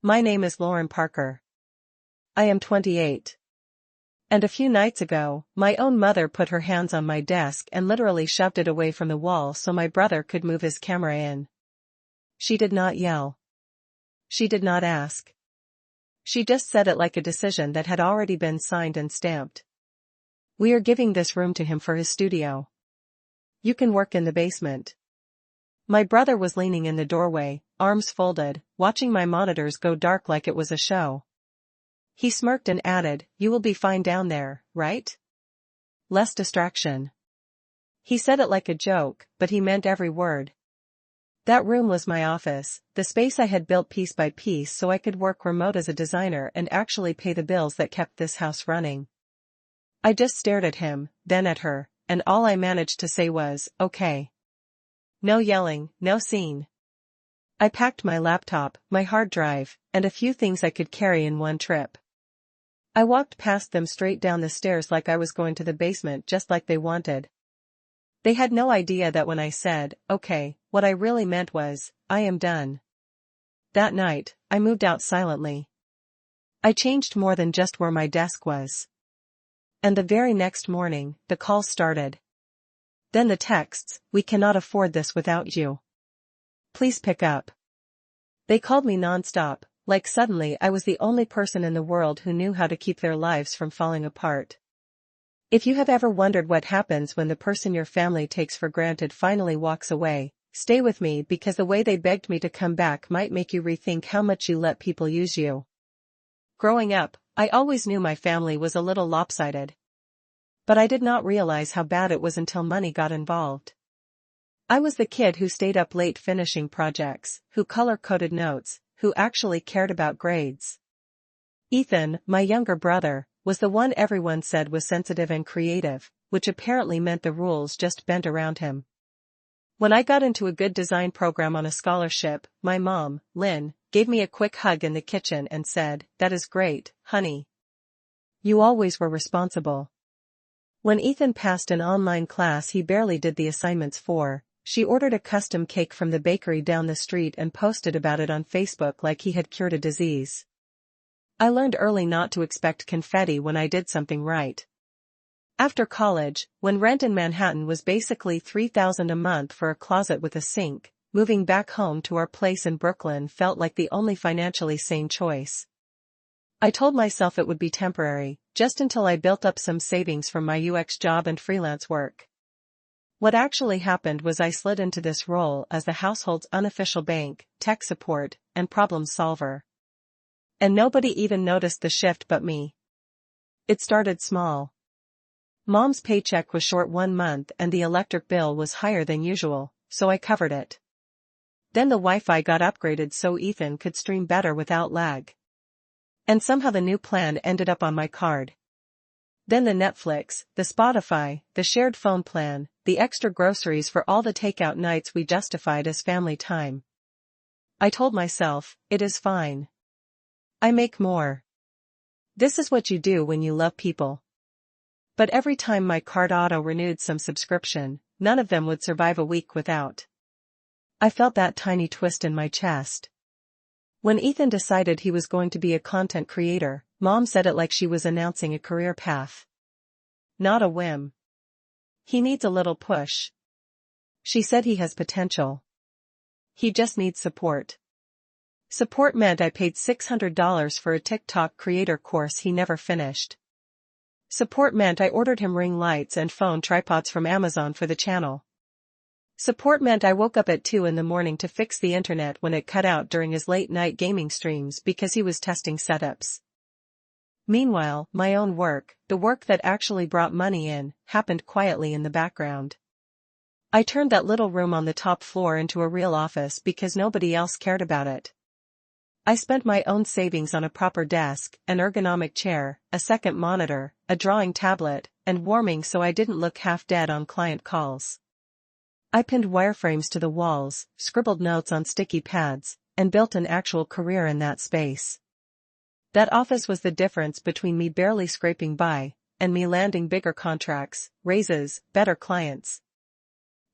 My name is Lauren Parker. I am 28. And a few nights ago, my own mother put her hands on my desk and literally shoved it away from the wall so my brother could move his camera in. She did not yell. She did not ask. She just said it like a decision that had already been signed and stamped. We are giving this room to him for his studio. You can work in the basement. My brother was leaning in the doorway, arms folded, watching my monitors go dark like it was a show. He smirked and added, "You will be fine down there, right? Less distraction." He said it like a joke, but he meant every word. That room was my office, the space I had built piece by piece so I could work remote as a designer and actually pay the bills that kept this house running. I just stared at him, then at her, and all I managed to say was, "Okay." No yelling, no scene. I packed my laptop, my hard drive, and a few things I could carry in one trip. I walked past them straight down the stairs like I was going to the basement just like they wanted. They had no idea that when I said, "Okay," what I really meant was, "I am done." That night, I moved out silently. I changed more than just where my desk was. And the very next morning, the calls started. Then the texts, "We cannot afford this without you. Please pick up." They called me nonstop, like suddenly I was the only person in the world who knew how to keep their lives from falling apart. If you have ever wondered what happens when the person your family takes for granted finally walks away, stay with me because the way they begged me to come back might make you rethink how much you let people use you. Growing up, I always knew my family was a little lopsided. But I did not realize how bad it was until money got involved. I was the kid who stayed up late finishing projects, who color-coded notes, who actually cared about grades. Ethan, my younger brother, was the one everyone said was sensitive and creative, which apparently meant the rules just bent around him. When I got into a good design program on a scholarship, my mom, Lynn, gave me a quick hug in the kitchen and said, "That is great, honey. You always were responsible." When Ethan passed an online class he barely did the assignments for, she ordered a custom cake from the bakery down the street and posted about it on Facebook like he had cured a disease. I learned early not to expect confetti when I did something right. After college, when rent in Manhattan was basically $3,000 a month for a closet with a sink, moving back home to our place in Brooklyn felt like the only financially sane choice. I told myself it would be temporary, just until I built up some savings from my UX job and freelance work. What actually happened was I slid into this role as the household's unofficial bank, tech support, and problem solver. And nobody even noticed the shift but me. It started small. Mom's paycheck was short 1 month and the electric bill was higher than usual, so I covered it. Then the Wi-Fi got upgraded so Ethan could stream better without lag. And somehow the new plan ended up on my card. Then the Netflix, the Spotify, the shared phone plan, the extra groceries for all the takeout nights we justified as family time. I told myself, it is fine. I make more. This is what you do when you love people. But every time my card auto-renewed some subscription, none of them would survive a week without. I felt that tiny twist in my chest. When Ethan decided he was going to be a content creator, Mom said it like she was announcing a career path. Not a whim. He needs a little push. She said he has potential. He just needs support. Support meant I paid $600 for a TikTok creator course he never finished. Support meant I ordered him ring lights and phone tripods from Amazon for the channel. Support meant I woke up at 2 in the morning to fix the internet when it cut out during his late-night gaming streams because he was testing setups. Meanwhile, my own work, the work that actually brought money in, happened quietly in the background. I turned that little room on the top floor into a real office because nobody else cared about it. I spent my own savings on a proper desk, an ergonomic chair, a second monitor, a drawing tablet, and warming so I didn't look half dead on client calls. I pinned wireframes to the walls, scribbled notes on sticky pads, and built an actual career in that space. That office was the difference between me barely scraping by, and me landing bigger contracts, raises, better clients.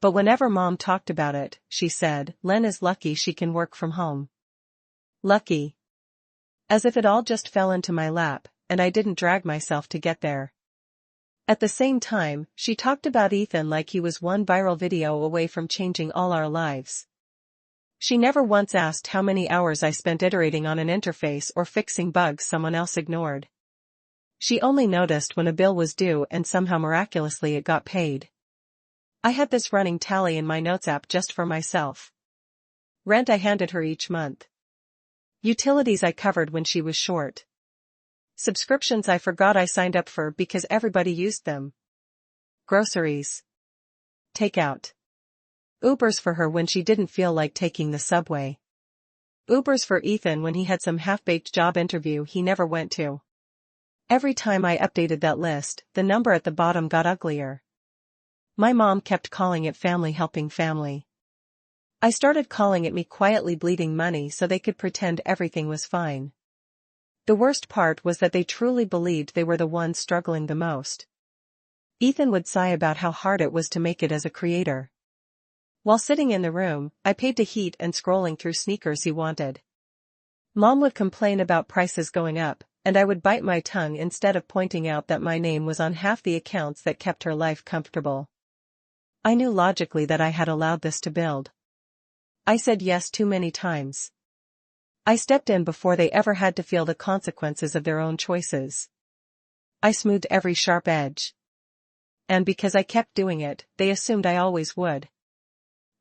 But whenever Mom talked about it, she said, "Len is lucky she can work from home." Lucky. As if it all just fell into my lap, and I didn't drag myself to get there. At the same time, she talked about Ethan like he was one viral video away from changing all our lives. She never once asked how many hours I spent iterating on an interface or fixing bugs someone else ignored. She only noticed when a bill was due and somehow miraculously it got paid. I had this running tally in my notes app just for myself. Rent I handed her each month. Utilities I covered when she was short. Subscriptions I forgot I signed up for because everybody used them. Groceries. Takeout. Ubers for her when she didn't feel like taking the subway. Ubers for Ethan when he had some half-baked job interview he never went to. Every time I updated that list, the number at the bottom got uglier. My mom kept calling it family helping family. I started calling it me quietly bleeding money so they could pretend everything was fine. The worst part was that they truly believed they were the ones struggling the most. Ethan would sigh about how hard it was to make it as a creator. While sitting in the room, I paid to heat and scrolling through sneakers he wanted. Mom would complain about prices going up, and I would bite my tongue instead of pointing out that my name was on half the accounts that kept her life comfortable. I knew logically that I had allowed this to build. I said yes too many times. I stepped in before they ever had to feel the consequences of their own choices. I smoothed every sharp edge. And because I kept doing it, they assumed I always would.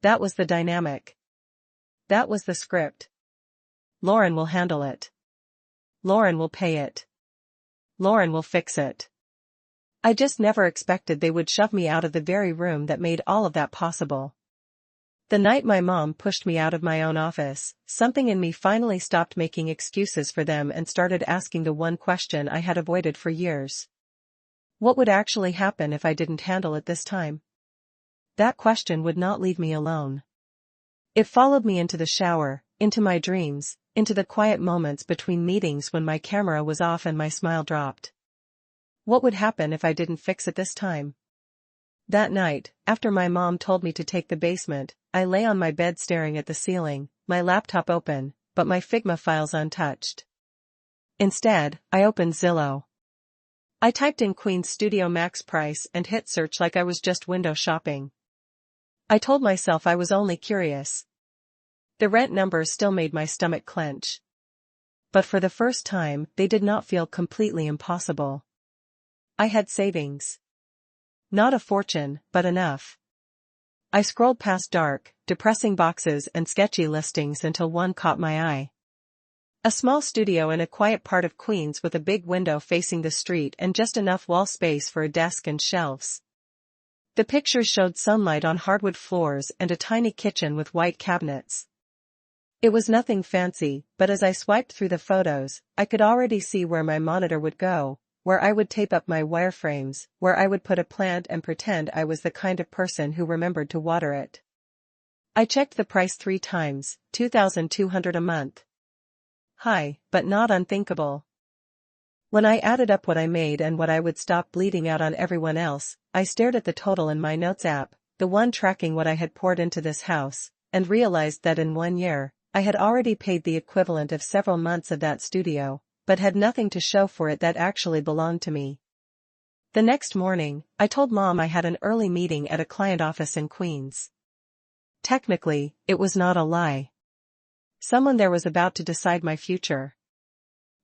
That was the dynamic. That was the script. Lauren will handle it. Lauren will pay it. Lauren will fix it. I just never expected they would shove me out of the very room that made all of that possible. The night my mom pushed me out of my own office, something in me finally stopped making excuses for them and started asking the one question I had avoided for years. What would actually happen if I didn't handle it this time? That question would not leave me alone. It followed me into the shower, into my dreams, into the quiet moments between meetings when my camera was off and my smile dropped. What would happen if I didn't fix it this time? That night, after my mom told me to take the basement, I lay on my bed staring at the ceiling, my laptop open, but my Figma files untouched. Instead, I opened Zillow. I typed in Queen's Studio max price and hit search like I was just window shopping. I told myself I was only curious. The rent numbers still made my stomach clench. But for the first time, they did not feel completely impossible. I had savings. Not a fortune, but enough. I scrolled past dark, depressing boxes and sketchy listings until one caught my eye. A small studio in a quiet part of Queens with a big window facing the street and just enough wall space for a desk and shelves. The pictures showed sunlight on hardwood floors and a tiny kitchen with white cabinets. It was nothing fancy, but as I swiped through the photos, I could already see where my monitor would go, where I would tape up my wireframes, where I would put a plant and pretend I was the kind of person who remembered to water it. I checked the price 3 times, $2,200 a month. High, but not unthinkable. When I added up what I made and what I would stop bleeding out on everyone else, I stared at the total in my notes app, the one tracking what I had poured into this house, and realized that in 1 year, I had already paid the equivalent of several months of that studio, but had nothing to show for it that actually belonged to me. The next morning, I told Mom I had an early meeting at a client office in Queens. Technically, it was not a lie. Someone there was about to decide my future.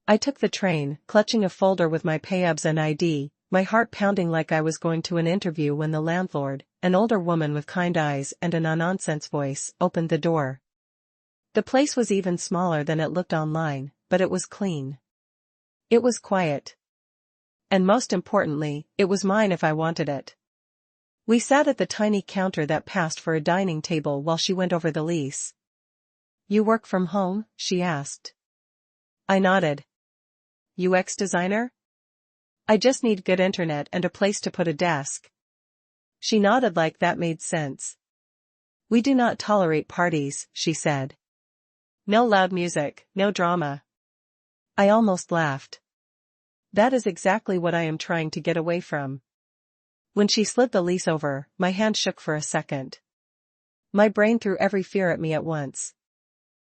I took the train, clutching a folder with my payabs and ID, my heart pounding like I was going to an interview when the landlord, an older woman with kind eyes and a no-nonsense voice, opened the door. The place was even smaller than it looked online, but it was clean. It was quiet. And most importantly, it was mine if I wanted it. We sat at the tiny counter that passed for a dining table while she went over the lease. "You work from home?" she asked. I nodded. "UX designer?" "I just need good internet and a place to put a desk." She nodded like that made sense. "We do not tolerate parties," she said. "No loud music, no drama." I almost laughed. That is exactly what I am trying to get away from. When she slid the lease over, my hand shook for a second. My brain threw every fear at me at once.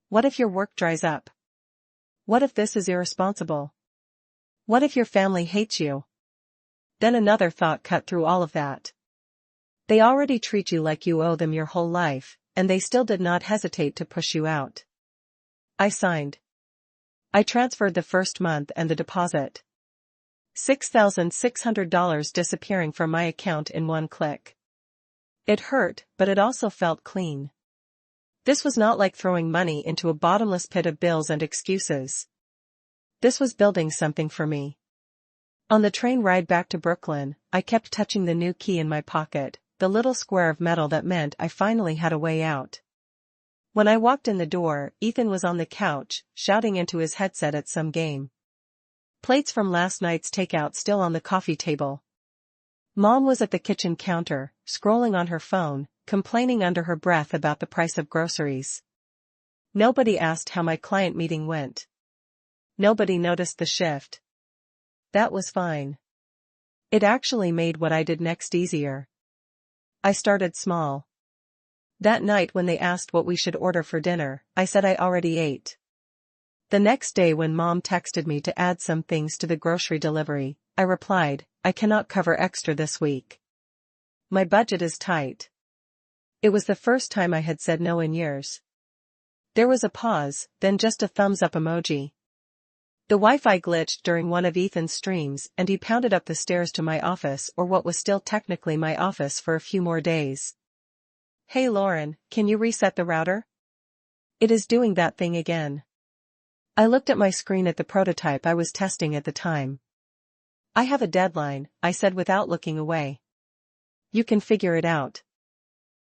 What if your work dries up? What if this is irresponsible? What if your family hates you? Then another thought cut through all of that. They already treat you like you owe them your whole life, and they still did not hesitate to push you out. I signed. I transferred the first month and the deposit. $6,600 disappearing from my account in one click. It hurt, but it also felt clean. This was not like throwing money into a bottomless pit of bills and excuses. This was building something for me. On the train ride back to Brooklyn, I kept touching the new key in my pocket, the little square of metal that meant I finally had a way out. When I walked in the door, Ethan was on the couch, shouting into his headset at some game. Plates from last night's takeout still on the coffee table. Mom was at the kitchen counter, scrolling on her phone, complaining under her breath about the price of groceries. Nobody asked how my client meeting went. Nobody noticed the shift. That was fine. It actually made what I did next easier. I started small. That night when they asked what we should order for dinner, I said I already ate. The next day when Mom texted me to add some things to the grocery delivery, I replied, I cannot cover extra this week. My budget is tight. It was the first time I had said no in years. There was a pause, then just a thumbs up emoji. The Wi-Fi glitched during one of Ethan's streams and he pounded up the stairs to my office, or what was still technically my office, for a few more days. Hey Lauren, can you reset the router? It is doing that thing again. I looked at my screen at the prototype I was testing at the time. I have a deadline, I said without looking away. You can figure it out.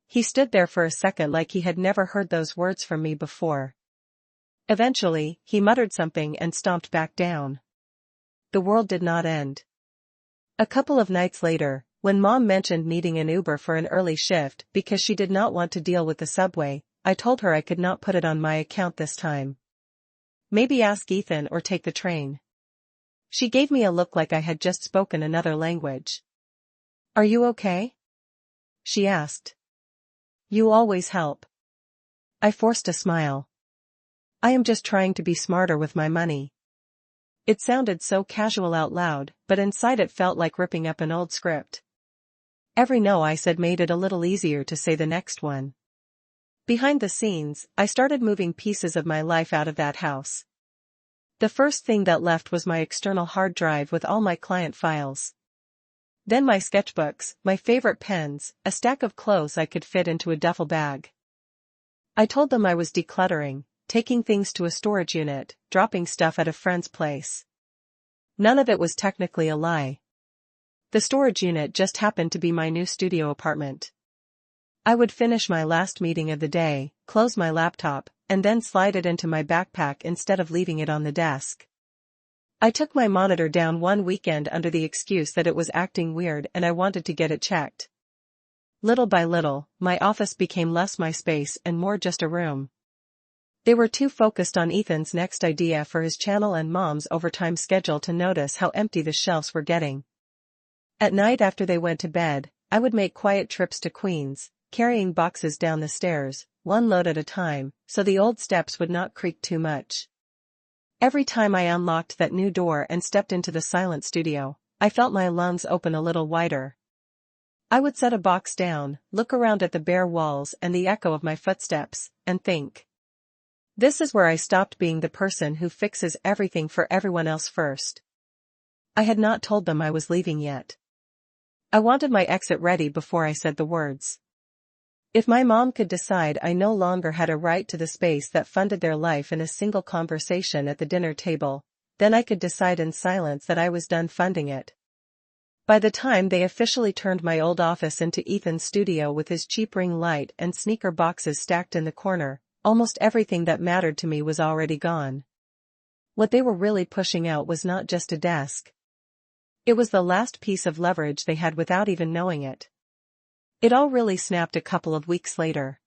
He stood there for a second like he had never heard those words from me before. Eventually, he muttered something and stomped back down. The world did not end. A couple of nights later, when Mom mentioned needing an Uber for an early shift because she did not want to deal with the subway, I told her I could not put it on my account this time. Maybe ask Ethan or take the train. She gave me a look like I had just spoken another language. Are you okay? She asked. You always help. I forced a smile. I am just trying to be smarter with my money. It sounded so casual out loud, but inside it felt like ripping up an old script. Every no I said made it a little easier to say the next one. Behind the scenes, I started moving pieces of my life out of that house. The first thing that left was my external hard drive with all my client files. Then my sketchbooks, my favorite pens, a stack of clothes I could fit into a duffel bag. I told them I was decluttering, taking things to a storage unit, dropping stuff at a friend's place. None of it was technically a lie. The storage unit just happened to be my new studio apartment. I would finish my last meeting of the day, close my laptop, and then slide it into my backpack instead of leaving it on the desk. I took my monitor down one weekend under the excuse that it was acting weird and I wanted to get it checked. Little by little, my office became less my space and more just a room. They were too focused on Ethan's next idea for his channel and Mom's overtime schedule to notice how empty the shelves were getting. At night after they went to bed, I would make quiet trips to Queens, carrying boxes down the stairs, one load at a time, so the old steps would not creak too much. Every time I unlocked that new door and stepped into the silent studio, I felt my lungs open a little wider. I would set a box down, look around at the bare walls and the echo of my footsteps, and think. This is where I stopped being the person who fixes everything for everyone else first. I had not told them I was leaving yet. I wanted my exit ready before I said the words. If my mom could decide I no longer had a right to the space that funded their life in a single conversation at the dinner table, then I could decide in silence that I was done funding it. By the time they officially turned my old office into Ethan's studio with his cheap ring light and sneaker boxes stacked in the corner, almost everything that mattered to me was already gone. What they were really pushing out was not just a desk. It was the last piece of leverage they had without even knowing it. It all really snapped a couple of weeks later.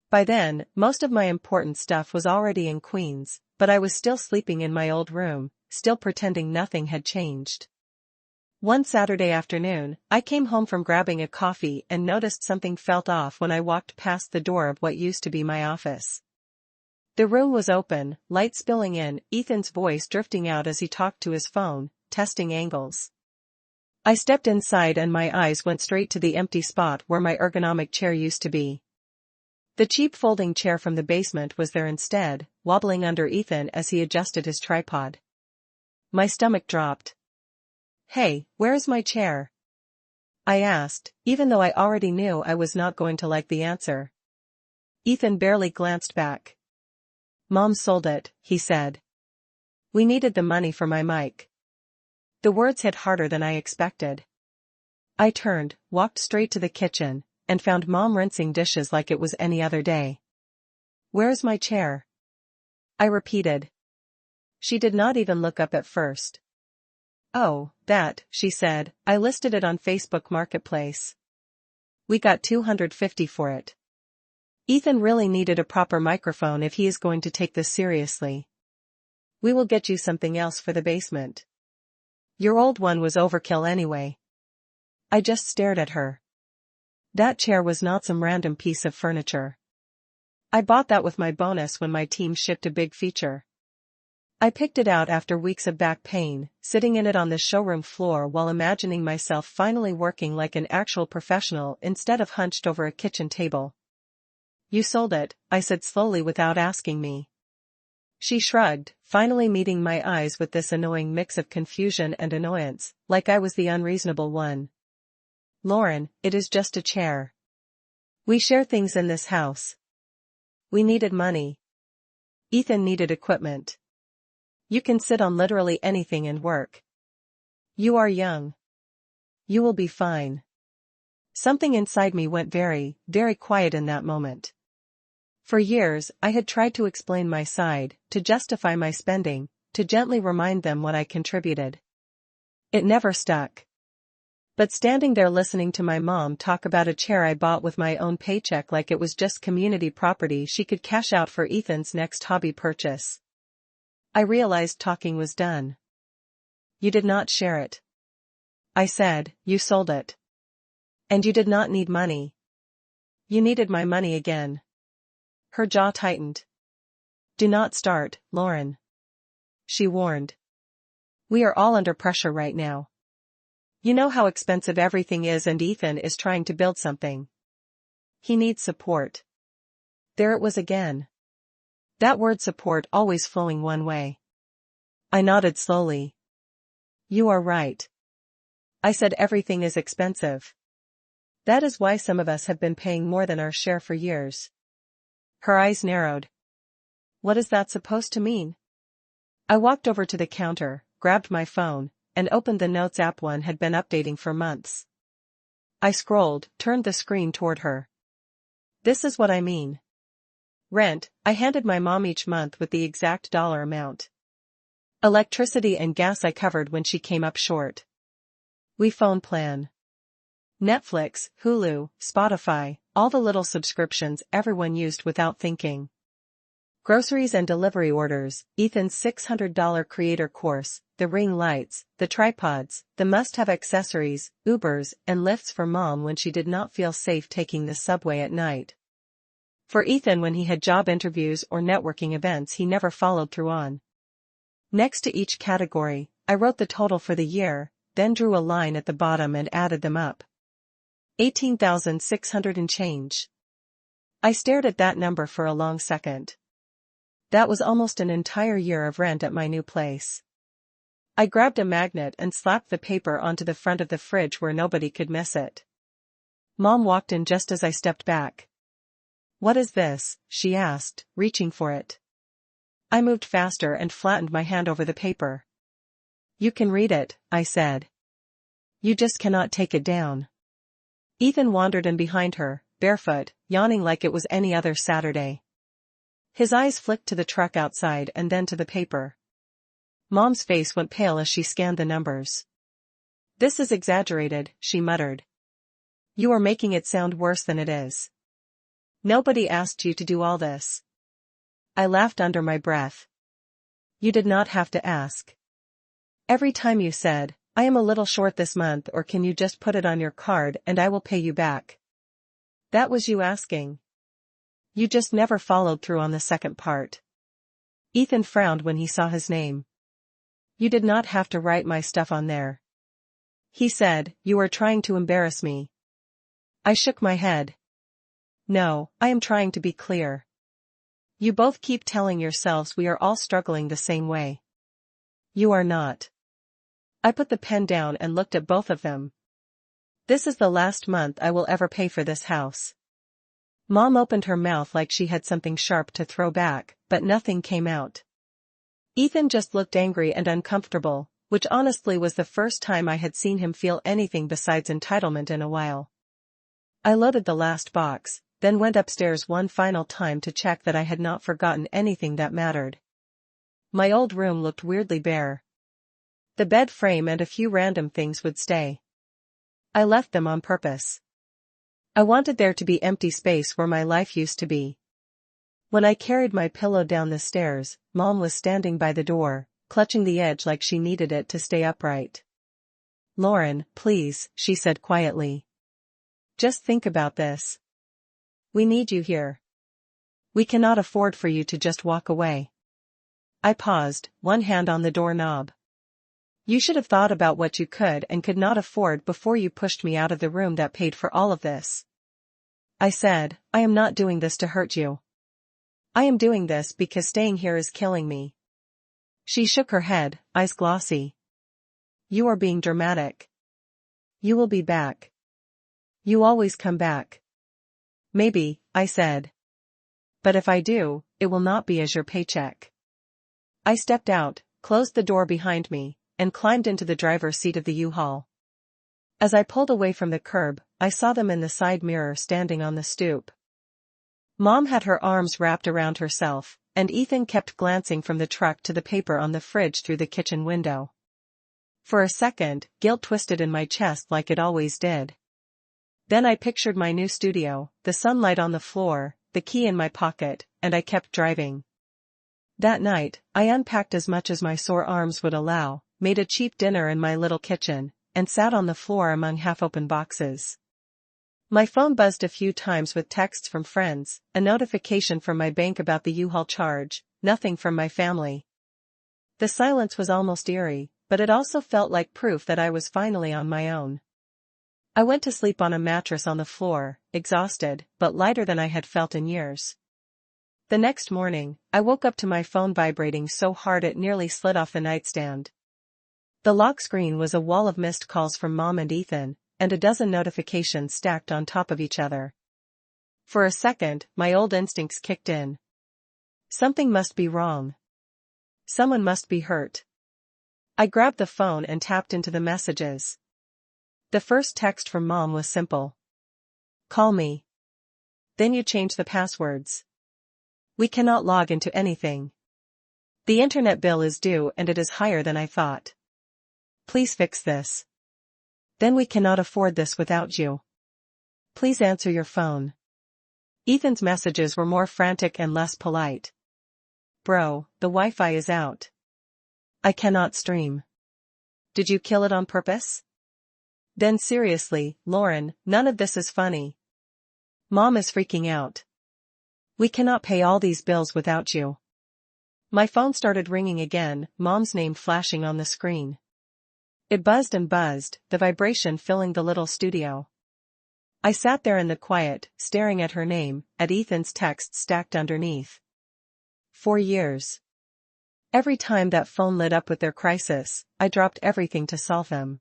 By then, most of my important stuff was already in Queens, but I was still sleeping in my old room, still pretending nothing had changed. One Saturday afternoon, I came home from grabbing a coffee and noticed something felt off when I walked past the door of what used to be my office. The room was open, light spilling in, Ethan's voice drifting out as he talked to his phone, testing angles. I stepped inside and my eyes went straight to the empty spot where my ergonomic chair used to be. The cheap folding chair from the basement was there instead, wobbling under Ethan as he adjusted his tripod. My stomach dropped. "Hey, where's my chair?" I asked, even though I already knew I was not going to like the answer. Ethan barely glanced back. "Mom sold it," he said. "We needed the money for my mic." The words hit harder than I expected. I turned, walked straight to the kitchen, and found Mom rinsing dishes like it was any other day. "Where's my chair?" I repeated. She did not even look up at first. "Oh, that," she said, "I listed it on Facebook Marketplace. We got $250 for it." Ethan really needed a proper microphone if he is going to take this seriously. "We will get you something else for the basement. Your old one was overkill anyway." I just stared at her. That chair was not some random piece of furniture. I bought that with my bonus when my team shipped a big feature. I picked it out after weeks of back pain, sitting in it on the showroom floor while imagining myself finally working like an actual professional instead of hunched over a kitchen table. "You sold it," I said slowly without asking me. She shrugged, finally meeting my eyes with this annoying mix of confusion and annoyance, like I was the unreasonable one. "Lauren, it is just a chair. We share things in this house. We needed money. Ethan needed equipment. You can sit on literally anything and work. You are young. You will be fine." Something inside me went very, very quiet in that moment. For years, I had tried to explain my side, to justify my spending, to gently remind them what I contributed. It never stuck. But standing there listening to my mom talk about a chair I bought with my own paycheck like it was just community property she could cash out for Ethan's next hobby purchase, I realized talking was done. "You did not share it," I said. "You sold it. And you did not need money. You needed my money again." Her jaw tightened. "Do not start, Lauren," she warned. "We are all under pressure right now. You know how expensive everything is and Ethan is trying to build something. He needs support." There it was again. That word support always flowing one way. I nodded slowly. "You are right." I said, "Everything is expensive. That is why some of us have been paying more than our share for years." Her eyes narrowed. "What is that supposed to mean?" I walked over to the counter, grabbed my phone, and opened the Notes app one had been updating for months. I scrolled, turned the screen toward her. "This is what I mean. Rent," I handed my mom each month with the exact dollar amount. Electricity and gas I covered when she came up short. We phone plan. Netflix, Hulu, Spotify, all the little subscriptions everyone used without thinking. Groceries and delivery orders, Ethan's $600 creator course, the ring lights, the tripods, the must-have accessories, Ubers, and lifts for mom when she did not feel safe taking the subway at night. For Ethan when he had job interviews or networking events he never followed through on. Next to each category, I wrote the total for the year, then drew a line at the bottom and added them up. 18,600 and change. I stared at that number for a long second. That was almost an entire year of rent at my new place. I grabbed a magnet and slapped the paper onto the front of the fridge where nobody could miss it. Mom walked in just as I stepped back. "What is this?" she asked, reaching for it. I moved faster and flattened my hand over the paper. "You can read it," I said. "You just cannot take it down." Ethan wandered in behind her, barefoot, yawning like it was any other Saturday. His eyes flicked to the truck outside and then to the paper. Mom's face went pale as she scanned the numbers. "This is exaggerated," she muttered. "You are making it sound worse than it is. Nobody asked you to do all this." I laughed under my breath. "You did not have to ask. Every time you said, 'I am a little short this month,' or 'Can you just put it on your card and I will pay you back?' That was you asking. You just never followed through on the second part." Ethan frowned when he saw his name. You did not have to write my stuff on there. He said, you are trying to embarrass me. I shook my head. No, I am trying to be clear. You both keep telling yourselves we are all struggling the same way. You are not. I put the pen down and looked at both of them. This is the last month I will ever pay for this house. Mom opened her mouth like she had something sharp to throw back, but nothing came out. Ethan just looked angry and uncomfortable, which honestly was the first time I had seen him feel anything besides entitlement in a while. I loaded the last box, then went upstairs one final time to check that I had not forgotten anything that mattered. My old room looked weirdly bare. The bed frame and a few random things would stay. I left them on purpose. I wanted there to be empty space where my life used to be. When I carried my pillow down the stairs, Mom was standing by the door, clutching the edge like she needed it to stay upright. Lauren, please, she said quietly. Just think about this. We need you here. We cannot afford for you to just walk away. I paused, one hand on the doorknob. You should have thought about what you could and could not afford before you pushed me out of the room that paid for all of this. I said, I am not doing this to hurt you. I am doing this because staying here is killing me. She shook her head, eyes glossy. You are being dramatic. You will be back. You always come back. Maybe, I said. But if I do, it will not be as your paycheck. I stepped out, closed the door behind me, and climbed into the driver's seat of the U-Haul. As I pulled away from the curb, I saw them in the side mirror standing on the stoop. Mom had her arms wrapped around herself, and Ethan kept glancing from the truck to the paper on the fridge through the kitchen window. For a second, guilt twisted in my chest like it always did. Then I pictured my new studio, the sunlight on the floor, the key in my pocket, and I kept driving. That night, I unpacked as much as my sore arms would allow, made a cheap dinner in my little kitchen, and sat on the floor among half-open boxes. My phone buzzed a few times with texts from friends, a notification from my bank about the U-Haul charge, nothing from my family. The silence was almost eerie, but it also felt like proof that I was finally on my own. I went to sleep on a mattress on the floor, exhausted, but lighter than I had felt in years. The next morning, I woke up to my phone vibrating so hard it nearly slid off the nightstand. The lock screen was a wall of missed calls from Mom and Ethan, and a dozen notifications stacked on top of each other. For a second, my old instincts kicked in. Something must be wrong. Someone must be hurt. I grabbed the phone and tapped into the messages. The first text from Mom was simple. Call me. Then you change the passwords. We cannot log into anything. The internet bill is due and it is higher than I thought. Please fix this. Then we cannot afford this without you. Please answer your phone. Ethan's messages were more frantic and less polite. Bro, the Wi-Fi is out. I cannot stream. Did you kill it on purpose? Then seriously, Lauren, none of this is funny. Mom is freaking out. We cannot pay all these bills without you. My phone started ringing again, Mom's name flashing on the screen. It buzzed and buzzed, the vibration filling the little studio. I sat there in the quiet, staring at her name, at Ethan's text stacked underneath. 4 years. Every time that phone lit up with their crisis, I dropped everything to solve them.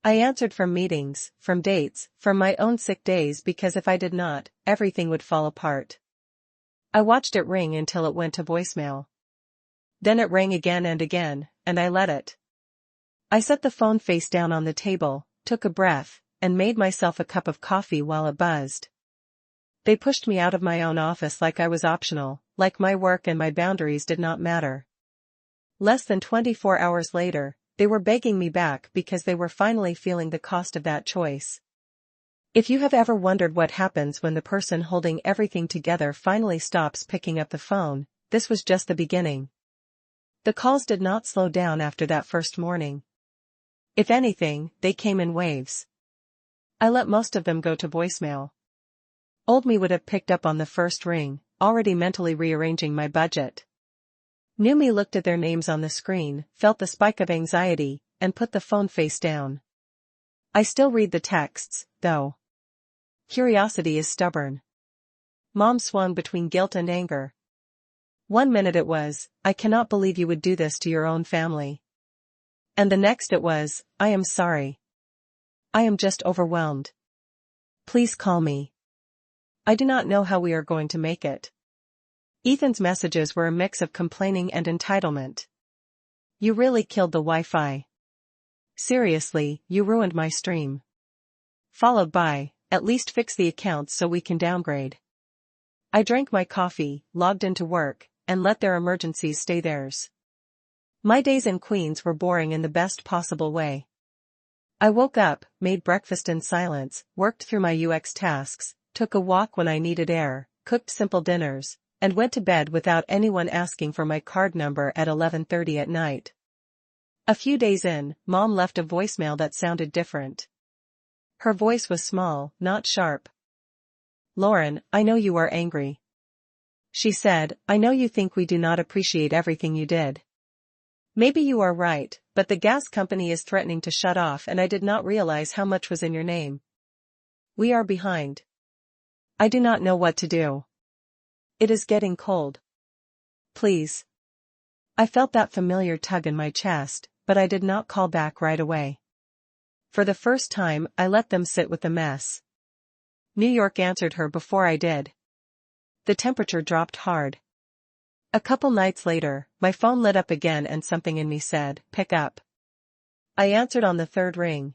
I answered from meetings, from dates, from my own sick days because if I did not, everything would fall apart. I watched it ring until it went to voicemail. Then it rang again, and I let it. I set the phone face down on the table, took a breath, and made myself a cup of coffee while it buzzed. They pushed me out of my own office like I was optional, like my work and my boundaries did not matter. Less than 24 hours later, they were begging me back because they were finally feeling the cost of that choice. If you have ever wondered what happens when the person holding everything together finally stops picking up the phone, this was just the beginning. The calls did not slow down after that first morning. If anything, they came in waves. I let most of them go to voicemail. Old me would have picked up on the first ring, already mentally rearranging my budget. Numi looked at their names on the screen, felt the spike of anxiety, and put the phone face down. I still read the texts, though. Curiosity is stubborn. Mom swung between guilt and anger. One minute it was, I cannot believe you would do this to your own family. And the next it was, I am sorry. I am just overwhelmed. Please call me. I do not know how we are going to make it. Ethan's messages were a mix of complaining and entitlement. You really killed the Wi-Fi. Seriously, you ruined my stream. Followed by, at least fix the accounts so we can downgrade. I drank my coffee, logged into work, and let their emergencies stay theirs. My days in Queens were boring in the best possible way. I woke up, made breakfast in silence, worked through my UX tasks, took a walk when I needed air, cooked simple dinners, and went to bed without anyone asking for my card number at 11:30 at night. A few days in, Mom left a voicemail that sounded different. Her voice was small, not sharp. Lauren, I know you are angry. She said, I know you think we do not appreciate everything you did. Maybe you are right, but the gas company is threatening to shut off and I did not realize how much was in your name. We are behind. I do not know what to do. It is getting cold. Please. I felt that familiar tug in my chest, but I did not call back right away. For the first time, I let them sit with the mess. New York answered her before I did. The temperature dropped hard. A couple nights later, my phone lit up again and something in me said, pick up. I answered on the third ring.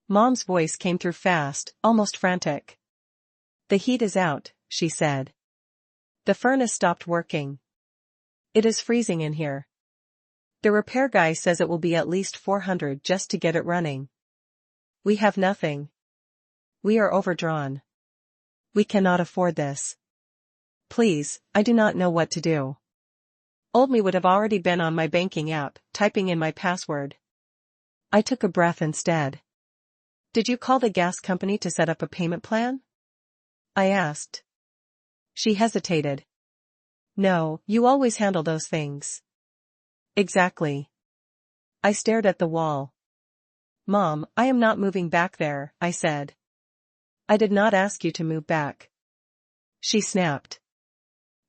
Mom's voice came through fast, almost frantic. The heat is out, she said. The furnace stopped working. It is freezing in here. The repair guy says it will be at least $400 just to get it running. We have nothing. We are overdrawn. We cannot afford this. Please, I do not know what to do. Old me would have already been on my banking app, typing in my password. I took a breath instead. Did you call the gas company to set up a payment plan? I asked. She hesitated. No, you always handle those things. Exactly. I stared at the wall. Mom, I am not moving back there, I said. I did not ask you to move back. She snapped.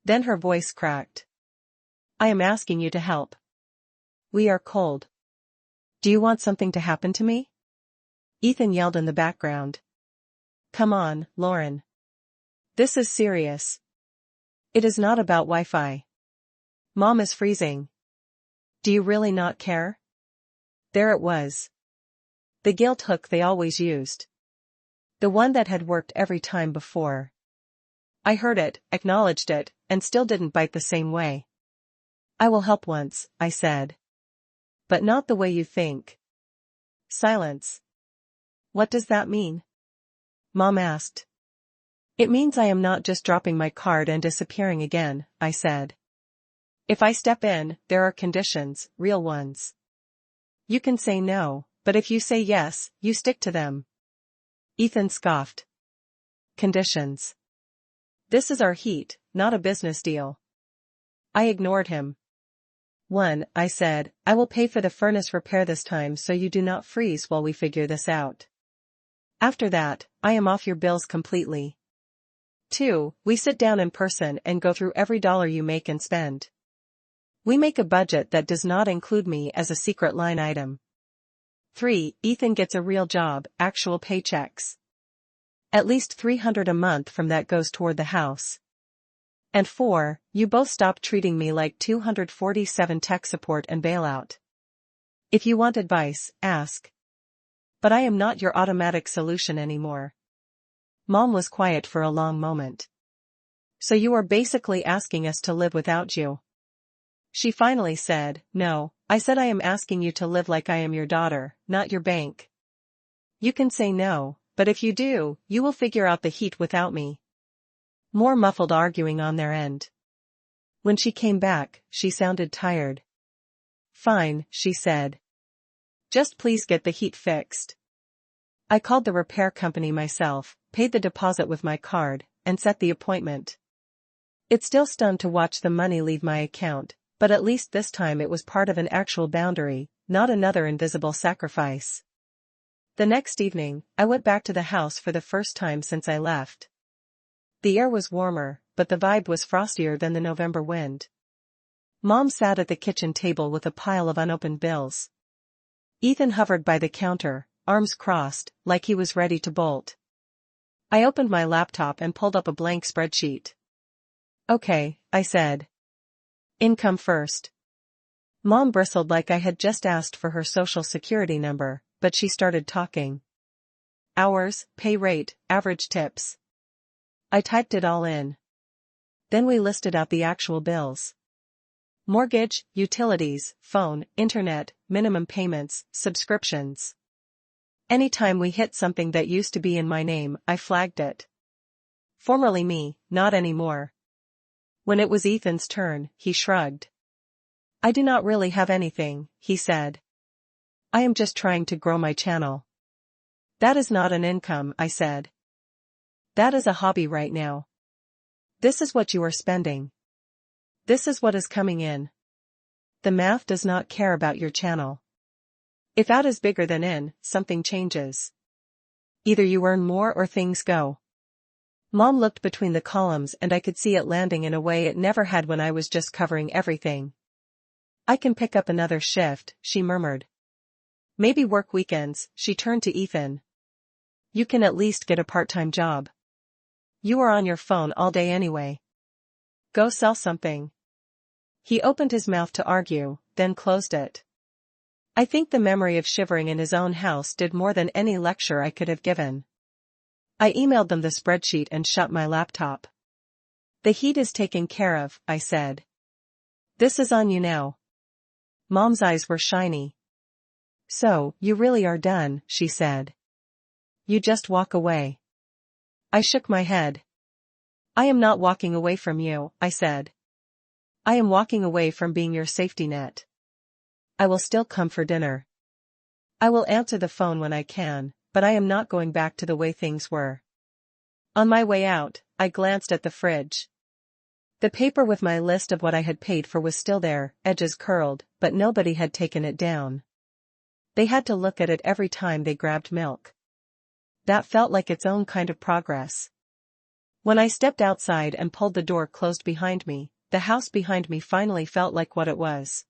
Then her voice cracked. I am asking you to help. We are cold. Do you want something to happen to me? Ethan yelled in the background. Come on, Lauren. This is serious. It is not about Wi-Fi. Mom is freezing. Do you really not care? There it was. The guilt hook they always used. The one that had worked every time before. I heard it, acknowledged it, and still didn't bite the same way. I will help once, I said. But not the way you think. Silence. What does that mean? Mom asked. It means I am not just dropping my card and disappearing again, I said. If I step in, there are conditions, real ones. You can say no, but if you say yes, you stick to them. Ethan scoffed. Conditions. This is our heat, not a business deal. I ignored him. 1, I said, I will pay for the furnace repair this time so you do not freeze while we figure this out. After that, I am off your bills completely. 2, we sit down in person and go through every dollar you make and spend. We make a budget that does not include me as a secret line item. 3, Ethan gets a real job, actual paychecks. At least $300 a month from that goes toward the house. And 4, you both stop treating me like 247 tech support and bailout. If you want advice, ask. But I am not your automatic solution anymore. Mom was quiet for a long moment. So you are basically asking us to live without you. She finally said, no, I said I am asking you to live like I am your daughter, not your bank. You can say no, but if you do, you will figure out the heat without me. More muffled arguing on their end. When she came back, she sounded tired. Fine, she said. Just please get the heat fixed. I called the repair company myself, paid the deposit with my card, and set the appointment. It still stunned to watch the money leave my account, But at least this time it was part of an actual boundary, not another invisible sacrifice. The next evening, I went back to the house for the first time since I left. The air was warmer, but the vibe was frostier than the November wind. Mom sat at the kitchen table with a pile of unopened bills. Ethan hovered by the counter, arms crossed, like he was ready to bolt. I opened my laptop and pulled up a blank spreadsheet. "Okay," I said. "Income first." Mom bristled like I had just asked for her social security number, but she started talking. Hours, pay rate, average tips. I typed it all in. Then we listed out the actual bills. Mortgage, utilities, phone, internet, minimum payments, subscriptions. Anytime we hit something that used to be in my name, I flagged it. Formerly me, not anymore. When it was Ethan's turn, he shrugged. "I do not really have anything," he said. "I am just trying to grow my channel." "That is not an income," I said. "That is a hobby right now. This is what you are spending. This is what is coming in. The math does not care about your channel. If out is bigger than in, something changes. Either you earn more or things go." Mom looked between the columns and I could see it landing in a way it never had when I was just covering everything. "I can pick up another shift," she murmured. "Maybe work weekends." She turned to Ethan. "You can at least get a part-time job. You are on your phone all day anyway. Go sell something." He opened his mouth to argue, then closed it. I think the memory of shivering in his own house did more than any lecture I could have given. I emailed them the spreadsheet and shut my laptop. "The heat is taken care of," I said. "This is on you now." Mom's eyes were shiny. "So, you really are done," she said. "You just walk away." I shook my head. "I am not walking away from you," I said. "I am walking away from being your safety net. I will still come for dinner. I will answer the phone when I can, but I am not going back to the way things were." On my way out, I glanced at the fridge. The paper with my list of what I had paid for was still there, edges curled, but nobody had taken it down. They had to look at it every time they grabbed milk. That felt like its own kind of progress. When I stepped outside and pulled the door closed behind me, the house behind me finally felt like what it was.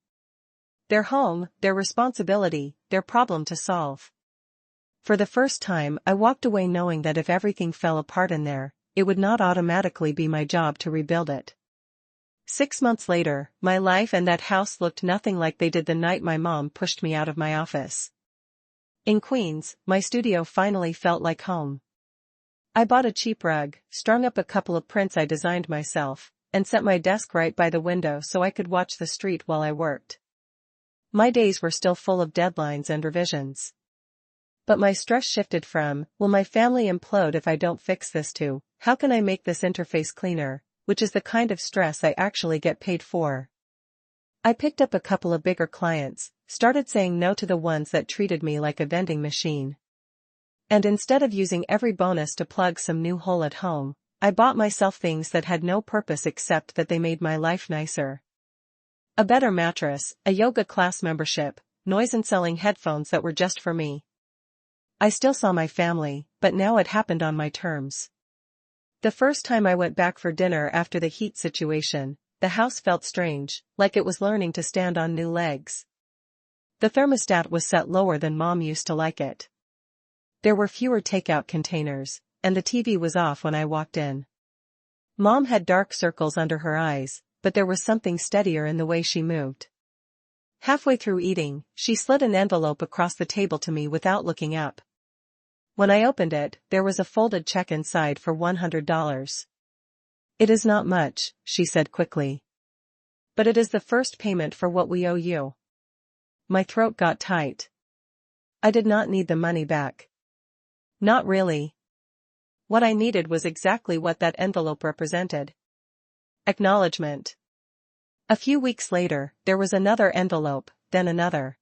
Their home, their responsibility, their problem to solve. For the first time, I walked away knowing that if everything fell apart in there, it would not automatically be my job to rebuild it. 6 months later, my life and that house looked nothing like they did the night my mom pushed me out of my office. In Queens, my studio finally felt like home. I bought a cheap rug, strung up a couple of prints I designed myself, and set my desk right by the window so I could watch the street while I worked. My days were still full of deadlines and revisions. But my stress shifted from, will my family implode if I don't fix this, to, how can I make this interface cleaner, which is the kind of stress I actually get paid for. I picked up a couple of bigger clients, started saying no to the ones that treated me like a vending machine. And instead of using every bonus to plug some new hole at home, I bought myself things that had no purpose except that they made my life nicer. A better mattress, a yoga class membership, noise-canceling headphones that were just for me. I still saw my family, but now it happened on my terms. The first time I went back for dinner after the heat situation, the house felt strange, like it was learning to stand on new legs. The thermostat was set lower than Mom used to like it. There were fewer takeout containers, and the TV was off when I walked in. Mom had dark circles under her eyes, but there was something steadier in the way she moved. Halfway through eating, she slid an envelope across the table to me without looking up. When I opened it, there was a folded check inside for $100. "It is not much," she said quickly. "But it is the first payment for what we owe you." My throat got tight. I did not need the money back. Not really. What I needed was exactly what that envelope represented. Acknowledgement. A few weeks later, there was another envelope, then another.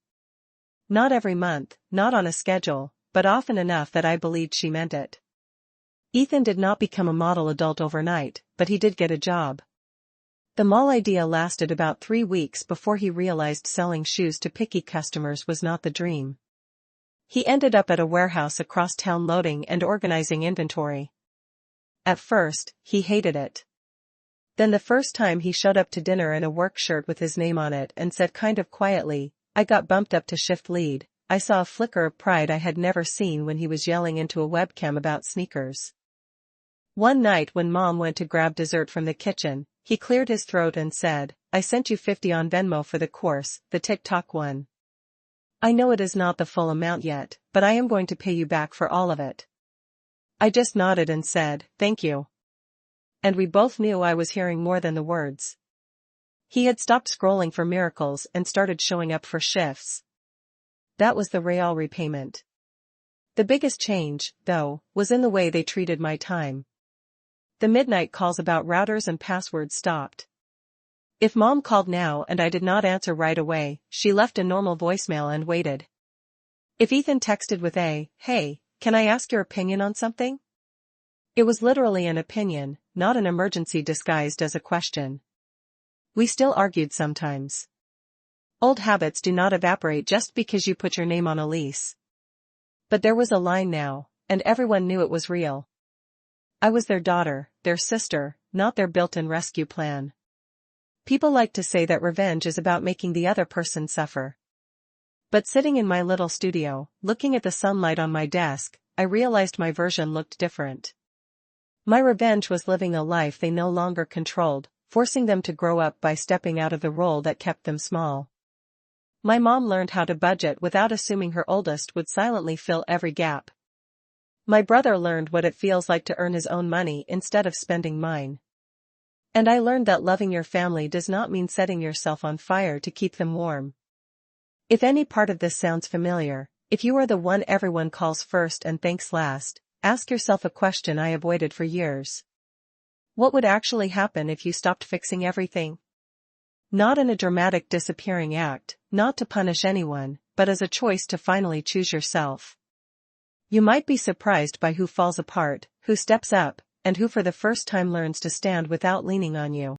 Not every month, not on a schedule, but often enough that I believed she meant it. Ethan did not become a model adult overnight, but he did get a job. The mall idea lasted about 3 weeks before he realized selling shoes to picky customers was not the dream. He ended up at a warehouse across town loading and organizing inventory. At first, he hated it. Then the first time he showed up to dinner in a work shirt with his name on it and said kind of quietly, "I got bumped up to shift lead," I saw a flicker of pride I had never seen when he was yelling into a webcam about sneakers. One night when Mom went to grab dessert from the kitchen, he cleared his throat and said, "I sent you $50 on Venmo for the course, the TikTok one. I know it is not the full amount yet, but I am going to pay you back for all of it." I just nodded and said, "Thank you." And we both knew I was hearing more than the words. He had stopped scrolling for miracles and started showing up for shifts. That was the real repayment. The biggest change, though, was in the way they treated my time. The midnight calls about routers and passwords stopped. If Mom called now and I did not answer right away, she left a normal voicemail and waited. If Ethan texted with a, "Hey, can I ask your opinion on something?" It was literally an opinion, not an emergency disguised as a question. We still argued sometimes. Old habits do not evaporate just because you put your name on a lease. But there was a line now, and everyone knew it was real. I was their daughter, their sister, not their built-in rescue plan. People like to say that revenge is about making the other person suffer. But sitting in my little studio, looking at the sunlight on my desk, I realized my version looked different. My revenge was living a life they no longer controlled, forcing them to grow up by stepping out of the role that kept them small. My mom learned how to budget without assuming her oldest would silently fill every gap. My brother learned what it feels like to earn his own money instead of spending mine. And I learned that loving your family does not mean setting yourself on fire to keep them warm. If any part of this sounds familiar, if you are the one everyone calls first and thanks last, ask yourself a question I avoided for years. What would actually happen if you stopped fixing everything? Not in a dramatic disappearing act, not to punish anyone, but as a choice to finally choose yourself. You might be surprised by who falls apart, who steps up, and who for the first time learns to stand without leaning on you.